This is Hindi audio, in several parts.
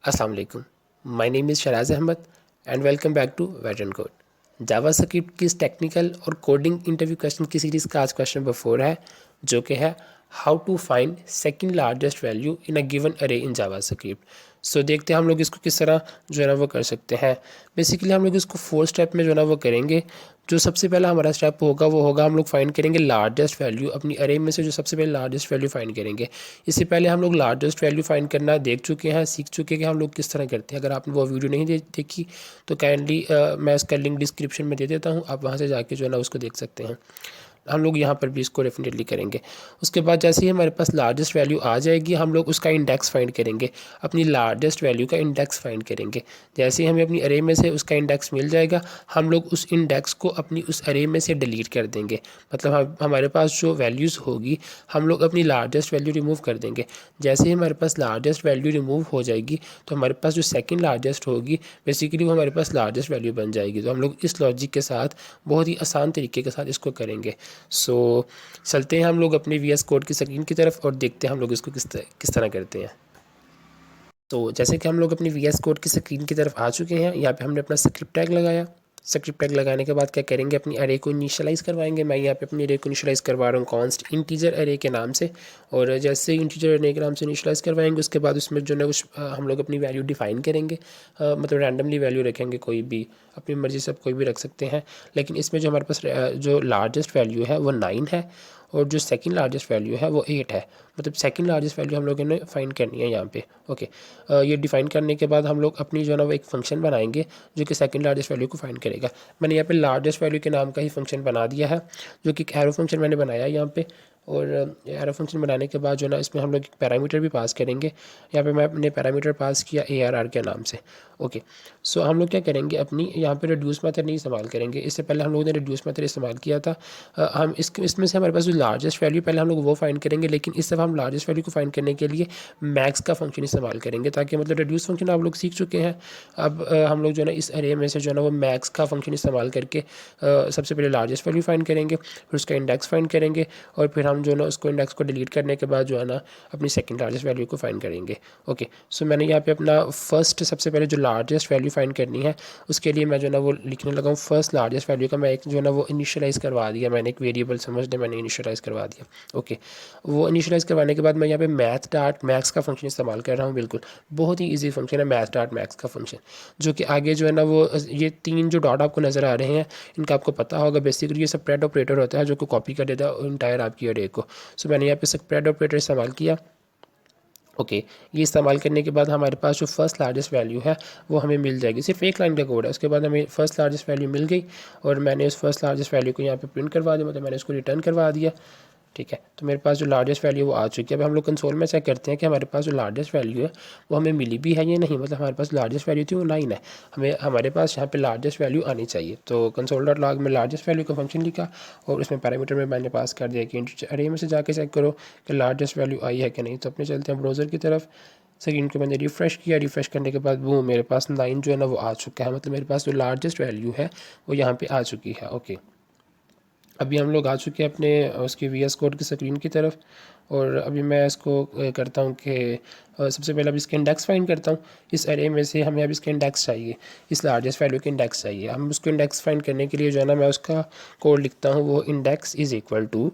अस्सलाम वालेकुम। My name is Sharaj Ahmed and welcome back to veteran code. JavaScript की इस टेक्निकल और कोडिंग इंटरव्यू क्वेश्चन की सीरीज़ का आज क्वेश्चन नंबर 4 है, जो कि है how to find second largest value in a given array in JavaScript. सो देखते हैं हम लोग इसको किस तरह जो है ना वो कर सकते हैं। बेसिकली हम लोग इसको 4 स्टेप में जो है ना वो करेंगे। जो सबसे पहला हमारा स्टेप होगा वो होगा हम लोग फाइंड करेंगे लार्जेस्ट वैल्यू अपनी अरे में से, जो सबसे पहले लार्जेस्ट वैल्यू फाइंड करेंगे। इससे पहले हम लोग लार्जेस्ट वैल्यू फाइंड करना देख चुके हैं, सीख चुके हैं कि हम लोग किस तरह करते हैं। अगर आपने वो वीडियो नहीं देखी तो काइंडली मैं इसका लिंक डिस्क्रिप्शन में दे देता हूँ, आप वहाँ से जाके जो है ना उसको देख सकते हैं। हम लोग यहाँ पर भी इसको डेफिनेटली करेंगे। उसके बाद जैसे ही हमारे पास लार्जेस्ट वैल्यू आ जाएगी, हम लोग उसका इंडेक्स फाइंड करेंगे, अपनी लार्जेस्ट वैल्यू का इंडेक्स फाइंड करेंगे। जैसे ही हमें अपनी अरे में से उसका इंडेक्स मिल जाएगा, हम लोग उस इंडेक्स को अपनी उस अरे में से डिलीट कर देंगे। मतलब हमारे पास जो वैल्यूज़ होगी, हम लोग अपनी लार्जेस्ट वैल्यू रिमूव कर देंगे। जैसे ही हमारे पास लार्जेस्ट वैल्यू रिमूव हो जाएगी, तो हमारे पास जो सेकेंड लार्जेस्ट होगी बेसिकली वो हमारे पास लार्जेस्ट वैल्यू बन जाएगी। तो हम लोग इस लॉजिक के साथ बहुत ही आसान तरीके के साथ इसको करेंगे। सो चलते हैं हम लोग अपने वी एस कोड की स्क्रीन की तरफ और देखते हैं हम लोग इसको किस तरह करते हैं। तो जैसे कि हम लोग अपनी वी एस कोड की स्क्रीन की तरफ आ चुके हैं, यहाँ पे हमने अपना स्क्रिप्ट टैग लगाया। स्क्रिप्ट टैग लगाने के बाद क्या करेंगे, अपनी अरे को इनिशियलाइज़ करवाएंगे। मैं यहाँ पे अपनी अरे को इनिशियलाइज़ करवा रहा हूँ कॉन्स्ट इंटीजर अरे के नाम से। और जैसे इंटीजर अरे के नाम से इनिशियलाइज़ करवाएंगे, उसके बाद उसमें जो है हम लोग अपनी वैल्यू डिफाइन करेंगे। मतलब रैंडमली वैल्यू रखेंगे, कोई भी अपनी मर्ज़ी से आप कोई भी रख सकते हैं। लेकिन इसमें जो हमारे पास जो लार्जेस्ट वैल्यू है वो 9 है, और जो सेकंड लार्जेस्ट वैल्यू है वो 8 है। मतलब सेकंड लार्जेस्ट वैल्यू हम लोगों ने फाइंड करनी है यहाँ पे। ओके, ये डिफाइन करने के बाद हम लोग अपनी जो है ना वो एक फंक्शन बनाएंगे जो कि सेकंड लार्जेस्ट वैल्यू को फाइंड करेगा। मैंने यहाँ पे लार्जेस्ट वैल्यू के नाम का ही फंक्शन बना दिया है, जो कि एरो फंक्शन मैंने बनाया यहाँ पे। और एरो फंक्शन बनाने के बाद जो है ना इसमें हम लोग एक पैरामीटर भी पास करेंगे। यहाँ पे मैं अपने पैरामीटर पास किया ARR के नाम से। ओके, सो हम लोग क्या करेंगे, अपनी यहाँ पे रिड्यूस मेथड नहीं इस्तेमाल करेंगे। इससे पहले हम लोगों ने रिड्यूस मेथड इस्तेमाल किया था। हम इसमें से हमारे पास जो लार्जेस्ट वैल्यू पहले हम लोग वो फाइंड करेंगे, लेकिन इस दफ़ा हम लार्जेस्ट वैल्यू को फाइंड करने के लिए मैक्स का फंक्शन इस्तेमाल करेंगे, ताकि मतलब रिड्यूस फंक्शन आप लोग सीख चुके हैं। अब हम लोग जो है ना इस अरे में से जो है ना वो मैक्स का फंक्शन इस्तेमाल करके सबसे पहले लार्जेस्ट वैल्यू फाइंड करेंगे, फिर उसका इंडेक्स फाइंड करेंगे, और फिर हम जो है ना उसको इंडेक्स को डिलीट करने के बाद जो है ना अपनी सेकंड लार्जेस्ट वैल्यू को फाइंड करेंगे। ओके, सो मैंने यहाँ पे अपना फर्स्ट सबसे पहले जो लार्जेस्ट वैल्यू फाइंड करनी है, उसके लिए मैं जो है ना वो लिखने लगा हूँ फर्स्ट लार्जेस्ट वैल्यू का। मैं एक जो है ना वो इनिशियलाइज़ करवा दिया, मैंने एक वेरिएबल समझ लें, मैंने इनिशियलाइज़ करवा दिया। ओके, वो इनिशियलाइज़ करवाने के बाद मैं यहाँ पे मैथ डॉट मैक्स का फंक्शन इस्तेमाल कर रहा हूँ। बिल्कुल बहुत ही ईजी फंक्शन है मैथ डॉट मैक्स का फंक्शन, जो कि आगे जो है ना वो ये 3 जो डॉट आपको नज़र आ रहे हैं, इनका आपको पता होगा। बेसिकली ये स्प्रेड ऑपरेटर होता है जो कि कॉपी कर देता है इंटायर आपकी अरे को। सो मैंने यहाँ पे स्प्रेड ऑपरेटर इस्तेमाल किया। ओके, ये इस्तेमाल करने के बाद हमारे पास जो फर्स्ट लार्जेस्ट वैल्यू है वो हमें मिल जाएगी। सिर्फ एक लाइन का कोड है, उसके बाद हमें फर्स्ट लार्जेस्ट वैल्यू मिल गई, और मैंने उस फर्स्ट लार्जेस्ट वैल्यू को यहाँ पे प्रिंट करवा दिया, मतलब मैंने उसको रिटर्न करवा दिया। ठीक है, तो मेरे पास जो लार्जेस्ट वैल्यू वो आ चुकी है। अब हम लोग कंसोल में चेक करते हैं कि हमारे पास जो लार्जेस्ट वैल्यू है वो हमें मिली भी है या नहीं। मतलब हमारे पास लार्जेस्ट वैल्यू थी वो 9 है, हमारे पास यहाँ पे लार्जेस्ट वैल्यू आनी चाहिए। तो कंसोल डॉट लॉग में लार्जेस्ट वैल्यू का फंक्शन लिखा, और उसमें पैरामीटर में मैंने पास कर दिया कि अरे में से जाके चेक करो कि लार्जेस्ट वैल्यू आई है कि नहीं। तो अपने चलते हैं ब्राउज़र की तरफ। सेकंड को मैंने रिफ़्रेश किया, रिफ़्रेश करने के बाद वो मेरे पास 9 जो है ना वो आ चुका है। मतलब मेरे पास जो लार्जेस्ट वैल्यू है वो यहाँ पे आ चुकी है। ओके, अभी हम लोग आ चुके हैं अपने उसकी वी एस कोड की स्क्रीन की तरफ, और अभी मैं इसको करता हूँ कि सबसे पहले अभी इसके इंडेक्स फाइंड करता हूँ। इस अरे में से हमें अब इसके इंडेक्स चाहिए, इस लार्जेस्ट वैल्यू के इंडेक्स चाहिए। हम उसको इंडेक्स फाइंड करने के लिए जो है ना मैं उसका कोड लिखता हूँ, वो इंडेक्स इज़ इक्वल टू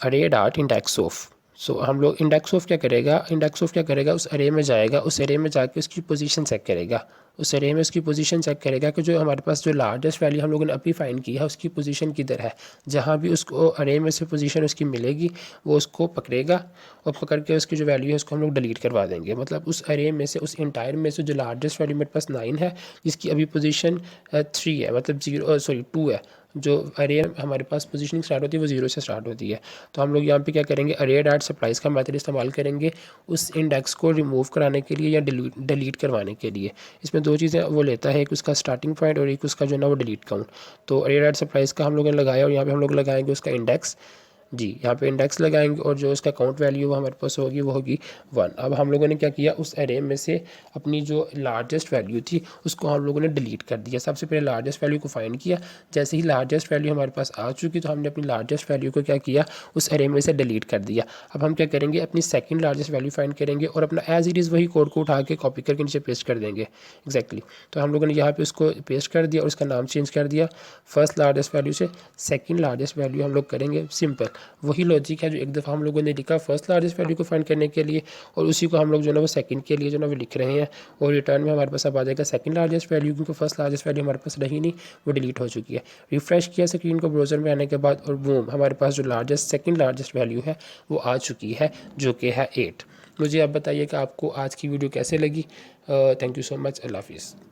अरे डॉट इंडेक्स ऑफ। सो हम लोग इंडेक्स ऑफ क्या करेगा, इंडेक्स ऑफ क्या करेगा, उस अरे में जाएगा, उस अरे में जाके उसकी पोजीशन चेक करेगा। उस अरे में उसकी पोजीशन चेक करेगा कि जो हमारे पास जो लार्जेस्ट वैल्यू हम लोगों ने अभी फाइंड की है उसकी पोजीशन किधर है। जहाँ भी उसको अरे में से पोजीशन उसकी मिलेगी वो उसको पकड़ेगा, और पकड़ के उसकी जो वैल्यू है उसको हम लोग डिलीट करवा देंगे। मतलब उस अरे में से, उस इंटायर में से जो लार्जेस्ट वैल्यू मेरे पास 9 है, जिसकी अभी पोजीशन 3 है, मतलब 2 है। जो अरे हमारे पास पोजीशनिंग स्टार्ट होती है वो 0 से स्टार्ट होती है। तो हम लोग यहाँ पे क्या करेंगे, अरे डॉट सप्लाइज का मेथड इस्तेमाल करेंगे उस इंडेक्स को रिमूव कराने के लिए या डिलीट करवाने के लिए। इसमें 2 चीज़ें वो लेता है, एक उसका स्टार्टिंग पॉइंट और एक उसका जो है ना वो डिलीट काउंट। तो अरे डॉट सप्लाइज का हम लोगों ने लगाया, और यहाँ पे हम लोग लगाएंगे उसका इंडेक्स। जी, यहाँ पे इंडेक्स लगाएंगे और जो उसका काउंट वैल्यू वो हमारे पास होगी वो होगी 1। अब हम लोगों ने क्या किया, उस एरे में से अपनी जो लार्जेस्ट वैल्यू थी उसको हम लोगों ने डिलीट कर दिया। सबसे पहले लार्जेस्ट वैल्यू को फाइंड किया, जैसे ही लार्जेस्ट वैल्यू हमारे पास आ चुकी तो हमने अपनी लार्जेस्ट वैल्यू को क्या किया, उस एरे में से डिलीट कर दिया। अब हम क्या करेंगे, अपनी सेकंड लार्जेस्ट वैल्यू फाइंड करेंगे और अपना एज इट इज़ वही कोड को उठा के कॉपी करके नीचे पेस्ट कर देंगे एग्जैक्टली। तो हम लोगों ने यहाँ पे उसको पेस्ट कर दिया और उसका नाम चेंज कर दिया, फर्स्ट लार्जेस्ट वैल्यू से सेकंड लार्जेस्ट वैल्यू हम लोग करेंगे। सिंपल वही लॉजिक है जो एक दफ़ा हम लोगों ने लिखा फर्स्ट लार्जेस्ट वैल्यू को फाइंड करने के लिए, और उसी को हम लोग जो है ना वो सेकंड के लिए जो है ना वो लिख रहे हैं, और रिटर्न में हमारे पास अब आ जाएगा सेकंड लार्जेस्ट वैल्यू, क्योंकि फर्स्ट लार्जेस्ट वैल्यू हमारे पास रही नहीं, वो डिलीट हो चुकी है। रिफ्रेश किया स्क्रीन को ब्राउज़र में आने के बाद और बूम, हमारे पास जो लार्जेस्ट सेकंड लार्जेस्ट वैल्यू है वो आ चुकी है, जो कि है 8। मुझे आप बताइए कि आपको आज की वीडियो कैसे लगी। Thank you so much. अल्लाह हाफिज़।